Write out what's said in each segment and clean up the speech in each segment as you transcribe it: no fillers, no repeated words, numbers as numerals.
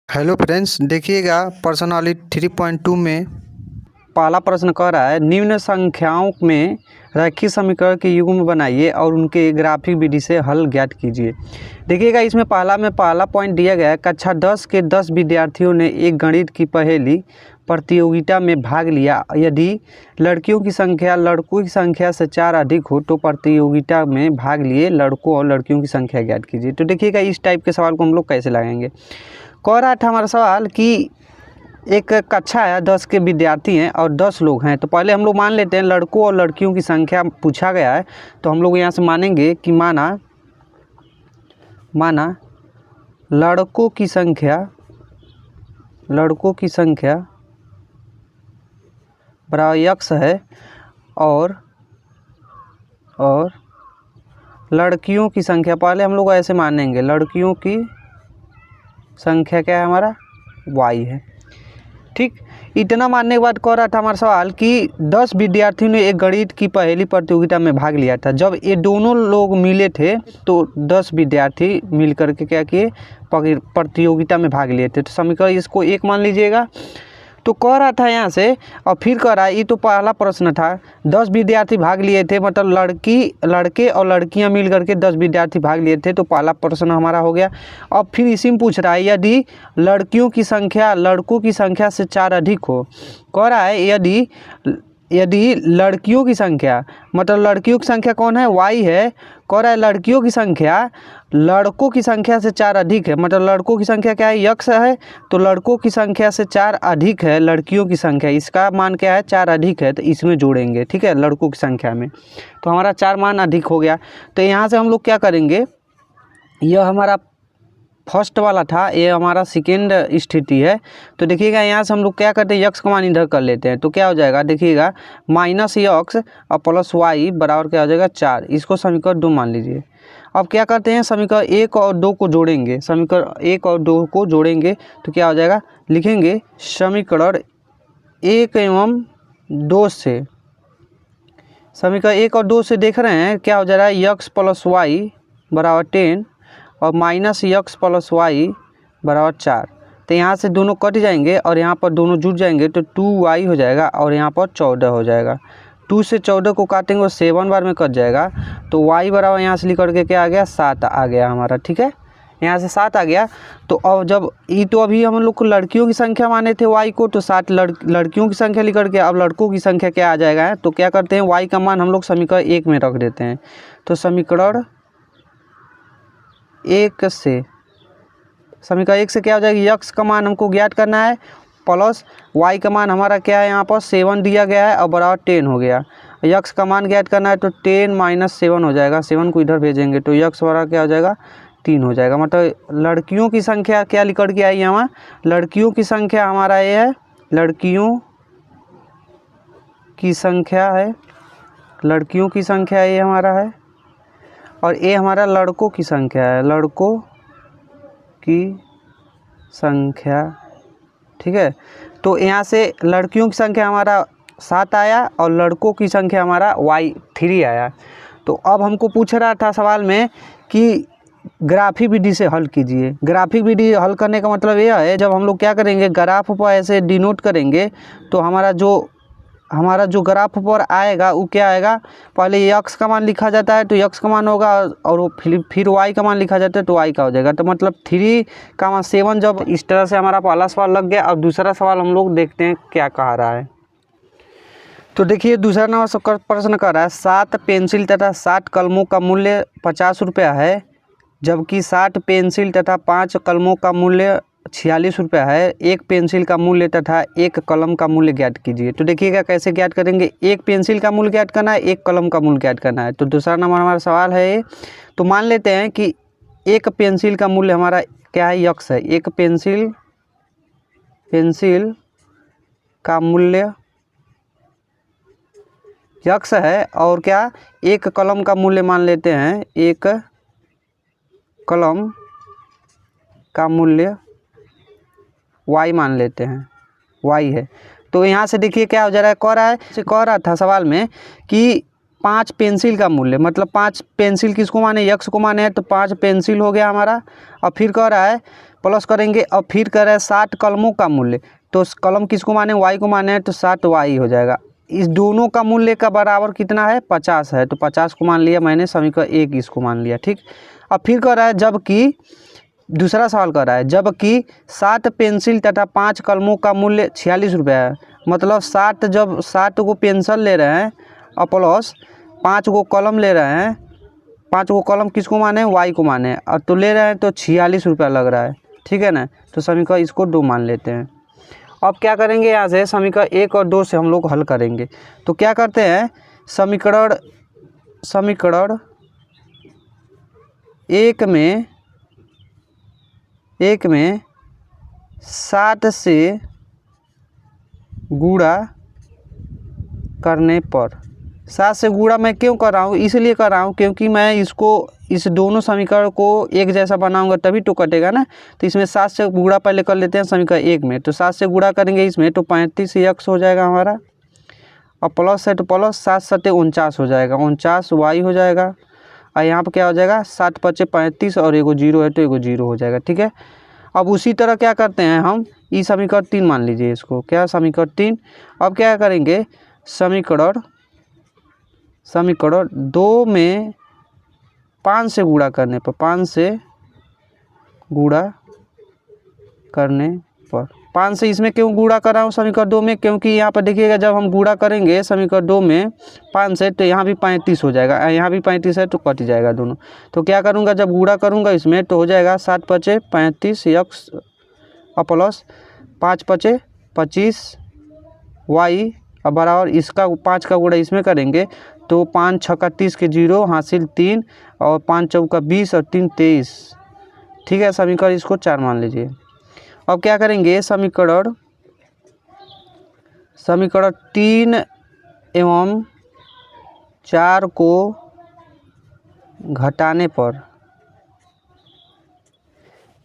Hello friends, देखिएगा personality 3.2 में पहला प्रश्न कह रहा है निम्न संख्याओं में रैखिक समीकरण के युग्म बनाइए और उनके ग्राफिक विधि से हल ज्ञात कीजिए। देखिएगा इसमें पहला पॉइंट दिया गया है कक्षा 10 के 10 विद्यार्थियों ने एक गणित की पहेली प्रतियोगिता में भाग लिया। यदि लड़कियों की संख्या लड़कों की संख्या से 4 अधिक हो तो प्रतियोगिता में भाग लिए लड़कों और लड़कियों की संख्या ज्ञात कीजिए। तो देखिएगा इस टाइप के सवाल को हम लोग कैसे लगाएंगे। कह रहा था हमारा सवाल कि एक कक्षा है, 10 के विद्यार्थी हैं और 10 लोग हैं। तो पहले हम लोग मान लेते हैं लड़कों और लड़कियों की संख्या पूछा गया है। तो हम लोग यहाँ से मानेंगे कि माना लड़कों की संख्या बराबर x है और लड़कियों की संख्या पहले हम लोग ऐसे मानेंगे, लड़कियों की संख्या क्या है हमारा y है। ठीक, इतना मानने के बाद कह रहा था हमारा सवाल कि 10 विद्यार्थियों ने एक गणित की पहेली प्रतियोगिता में भाग लिया था। जब ये दोनों लोग मिले थे तो 10 विद्यार्थी मिल करके क्या किए, प्रतियोगिता में भाग लिए थे। तो समीकरण इसको 1 मान लीजिएगा। तो कह रहा था यहाँ से, और फिर कह रहा है ये तो पहला प्रश्न था, 10 विद्यार्थी भाग लिए थे, मतलब लड़के और लड़कियां मिल करके 10 विद्यार्थी भाग लिए थे। तो पहला प्रश्न हमारा हो गया। अब फिर इसी में पूछ रहा है यदि लड़कियों की संख्या लड़कों की संख्या से 4 अधिक हो। कह रहा है यदि लड़कियों की संख्या, मतलब लड़कियों की संख्या कौन है, y है। कह रहा है लड़कियों की संख्या लड़कों की संख्या से 4 अधिक है, मतलब लड़कों की संख्या क्या है, x है। तो लड़कों की संख्या से 4 अधिक है लड़कियों की संख्या, इसका मान क्या है, 4 अधिक है। तो इसमें जोड़ेंगे, ठीक है, लड़कों की संख्या में। तो हमारा 4 मान अधिक हो गया। तो यहाँ से हम लोग क्या करेंगे, यह हमारा फर्स्ट वाला था, ये हमारा सेकेंड स्थिति है। तो देखिएगा यहाँ से हम लोग क्या करते हैं, यक्स का मान इधर कर लेते हैं। तो क्या हो जाएगा, देखिएगा -x और +y बराबर क्या हो जाएगा 4। इसको समीकरण 2 मान लीजिए। अब क्या करते हैं, समीकरण 1 और 2 को जोड़ेंगे। समीकरण 1 और 2 को जोड़ेंगे तो क्या हो जाएगा, लिखेंगे समीकरण 1 एवं 2 से, समीकरण 1 और 2 से देख रहे हैं क्या हो जा रहा है, x + y बराबर 10 और -x + y बराबर 4। तो यहाँ से दोनों कट जाएंगे और यहाँ पर दोनों जुड़ जाएंगे तो 2y हो जाएगा और यहाँ पर 14 हो जाएगा। 2 से 14 को काटेंगे और 7 बार में कट जाएगा। तो y बराबर यहाँ से लिख करके क्या आ गया, 7 आ गया हमारा। ठीक है, यहाँ से 7 आ गया। तो अब जब ये, तो अभी हम लोग को लड़कियों की संख्या माने थे y को, तो 7 लड़कियों की संख्या लिख करके अब लड़कों की संख्या क्या आ जाएगा। तो क्या करते हैं, y का मान हम लोग समीकरण 1 में रख देते हैं। तो समीकरण 1 से क्या हो जाएगी, x का मान हमको ज्ञात करना है प्लस y का मान हमारा क्या है, यहाँ पर 7 दिया गया है और बराबर 10 हो गया। x का मान ज्ञात करना है तो 10 - 7 हो जाएगा, 7 को इधर भेजेंगे तो x बराबर क्या हो जाएगा, 3 हो जाएगा। मतलब लड़कियों की संख्या क्या लिख के आई यहाँ, लड़कियों की संख्या हमारा ये है, लड़कियों की संख्या ये हमारा है और ये हमारा लड़कों की संख्या है, लड़कों की संख्या। ठीक है, तो यहाँ से लड़कियों की संख्या हमारा 7 आया और लड़कों की संख्या हमारा y3 आया। तो अब हमको पूछ रहा था सवाल में कि ग्राफिक विधि से हल कीजिए। ग्राफिक विधि हल करने का मतलब यह है, जब हम लोग क्या करेंगे, ग्राफ पर ऐसे डिनोट करेंगे तो हमारा जो ग्राफ पर आएगा वो क्या आएगा, पहले x का मान लिखा जाता है तो x का मान होगा और फिर y का मान लिखा जाता है तो y का हो जाएगा। तो मतलब 3 का मान 7। जब इस तरह से हमारा पहला सवाल लग गया। अब दूसरा सवाल हम लोग देखते हैं क्या कह रहा है। तो देखिए दूसरा नंबर प्रश्न कर रहा है 7 पेंसिल तथा 60 कलमों का मूल्य 50 रुपया है, जबकि 60 पेंसिल तथा 5 कलमों का मूल्य 46 रुपया है। एक पेंसिल का मूल्य तथा एक कलम का मूल्य ज्ञात कीजिए। तो देखिएगा कैसे ज्ञात करेंगे, एक पेंसिल का मूल्य ज्ञात करना है, एक कलम का मूल्य ज्ञात करना है। तो दूसरा नंबर हमारा सवाल है ये। तो मान लेते हैं कि एक पेंसिल का मूल्य हमारा क्या है, x है। एक पेंसिल का मूल्य x है और क्या, एक कलम का मूल्य मान लेते हैं, एक कलम का मूल्य y मान लेते हैं, y है। तो यहाँ से देखिए क्या हो जा रहा है, कह रहा था सवाल में कि 5 पेंसिल का मूल्य, मतलब 5 पेंसिल किसको माने, यक्स को माने है, तो 5 पेंसिल हो गया हमारा। अब फिर कह रहा है प्लस करेंगे, अब फिर कह रहा है 60 कलमों का मूल्य, तो कलम किसको माने, वाई को माने है, तो 60 वाई हो जाएगा। इस दोनों का मूल्य का बराबर कितना है, 50 है, तो 50 को मान लिया मैंने, समीकरण 1 इसको मान लिया। ठीक, अब फिर कह रहा है जबकि दूसरा सवाल कर रहा है जबकि 7 पेंसिल तथा 5 कलमों का मूल्य 46 रुपया है, मतलब 60 को पेंसिल ले रहे हैं और प्लस 5 को कलम ले रहे हैं, 5 को कलम किसको माने, वाई को माने, और तो ले रहे हैं तो 46 रुपया लग रहा है। ठीक है ना, तो समीकरण इसको 2 मान लेते हैं। अब क्या करेंगे, यहाँ से समीकरण 1 और 2 से हम लोग हल करेंगे। तो क्या करते हैं, समीकरण 1 में 7 से गुणा करने पर, 7 से गुणा मैं क्यों कर रहा हूँ, इसलिए कर रहा हूँ क्योंकि मैं इस दोनों समीकरण को एक जैसा बनाऊंगा तभी तो कटेगा ना। तो इसमें 7 से गुणा पहले कर लेते हैं समीकरण 1 में, तो 7 से गुणा करेंगे इसमें तो 35 यक्स हो जाएगा हमारा, और प्लस है तो प्लस 7 सत्ते 49 हो जाएगा, 49 वाई हो जाएगा। और यहाँ पर क्या हो जाएगा, 7 पचे 35 और एगो 0 है तो एगो 0 हो जाएगा। ठीक है, अब उसी तरह क्या करते हैं हम, ई समीकरण 3 मान लीजिए इसको, क्या समीकरण 3। अब क्या करेंगे, समीकरण 2 में 5 से गुणा करने पर, 5 से गुणा करने पर, 5 से इसमें क्यों गुणा कर रहा हूँ समीकरण 2 में, क्योंकि यहाँ पर देखिएगा जब हम गुणा करेंगे समीकरण 2 में 5 से तो यहाँ भी 35 हो जाएगा, यहाँ भी 35 है तो कट जाएगा दोनों। तो क्या करूँगा, जब गुणा करूँगा इसमें तो हो जाएगा 7 पचे 35 यक्स और प्लस 5 पचे 25 वाई और बराबर इसका 5 का गुणा इसमें करेंगे तो 5 छक्का 30 के 0 हासिल 3 और 5 चौका 20 और 3 23। ठीक है, समीकरण इसको 4 मान लीजिए। अब क्या करेंगे, समीकरण 3 एवं 4 को घटाने पर,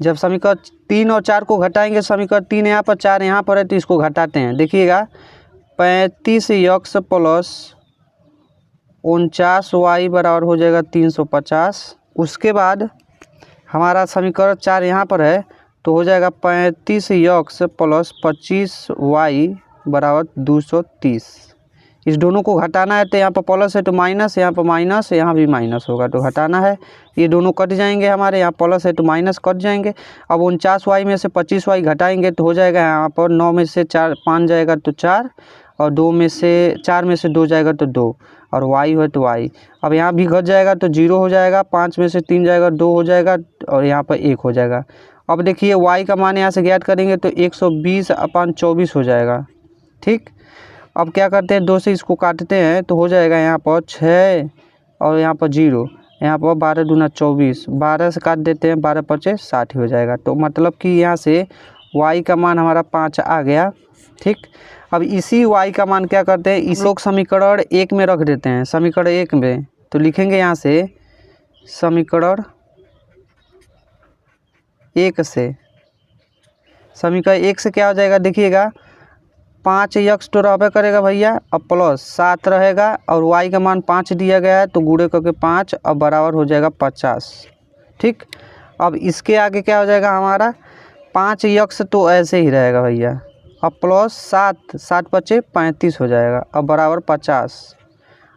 जब समीकरण 3 और 4 को घटाएंगे, समीकरण 3 यहाँ पर 4 यहाँ पर है तो इसको घटाते हैं। देखिएगा 35 यक्स प्लस 49 वाई बराबर हो जाएगा 350। उसके बाद हमारा समीकरण 4 यहाँ पर है तो हो जाएगा 35 यक्स प्लस 25 वाई बराबर 230। इस दोनों को घटाना है तो यहाँ पर प्लस है तो माइनस, यहाँ पर माइनस, यहाँ भी माइनस होगा तो घटाना है, ये दोनों कट जाएंगे हमारे, यहाँ प्लस है तो माइनस कट जाएंगे। अब 49 वाई में से 25 वाई घटाएंगे तो हो जाएगा यहाँ पर 9 में से 5 जाएगा तो 4 और 4 में से 2 जाएगा तो 2 और वाई हो तो वाई। अब यहाँ भी घट जाएगा तो 0 हो जाएगा, 5 में से 3 जाएगा 2 हो जाएगा और यहाँ पर 1 हो जाएगा। अब देखिए वाई का मान यहाँ से ज्ञात करेंगे तो 120/24 हो जाएगा। ठीक, अब क्या करते हैं, 2 से इसको काटते हैं तो हो जाएगा यहाँ पर 6 और यहाँ पर 0, यहाँ पर 12 दूना 24, 12 से काट देते हैं 12 पचे 60 हो जाएगा। तो मतलब कि यहाँ से y का मान हमारा 5 आ गया। ठीक, अब इसी y का मान क्या करते हैं, इस लोग समीकरण 1 में रख देते हैं, समीकरण 1 में तो लिखेंगे यहाँ से समीकरण 1 से, समीकरण 1 से क्या हो जाएगा, देखिएगा 5 यक्स तो रहबे करेगा भैया, अब प्लस 7 रहेगा और y का मान 5 दिया गया है तो गुणे करके 5 अब बराबर हो जाएगा 50। ठीक, अब इसके आगे क्या हो जाएगा हमारा 5 यक्स तो ऐसे ही रहेगा भैया, अब प्लस 7 पचे 35 हो जाएगा अब बराबर 50।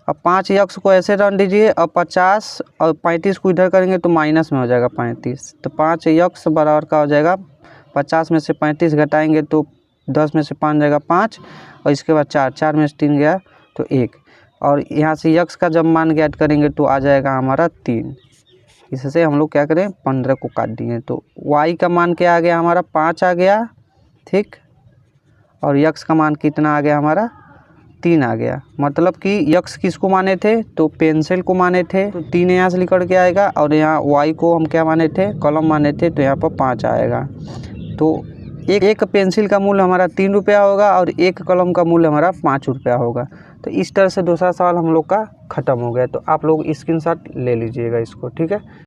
अब 5 यक्स को ऐसे रन दीजिए, अब 50 और 35 को इधर करेंगे तो माइनस में हो जाएगा 35, तो 5 यक्स बराबर का हो जाएगा 50 में से 35 घटाएंगे तो 10 में से 5 जाएगा 5 और इसके बाद 4 में से 3 गया तो 1 और यहाँ से यक्स का जब मान ज्ञात करेंगे तो आ जाएगा हमारा 3। इससे हम लोग क्या करें 15 को काट दिए तो y का मान क्या आ गया हमारा 5 आ गया। ठीक, और यक्स का मान कितना आ गया हमारा 3 आ गया। मतलब कि यक्स किसको माने थे तो पेंसिल को माने थे तो 3 यहाँ से निकल के आएगा और यहाँ y को हम क्या माने थे कलम माने थे तो यहाँ पर 5 आएगा। तो एक पेंसिल का मूल्य हमारा 3 रुपया होगा और एक कलम का मूल्य हमारा 5 रुपया होगा। तो इस तरह से दूसरा सवाल हम लोग का ख़त्म हो गया। तो आप लोग स्क्रीनशॉट ले लीजिएगा इसको। ठीक है।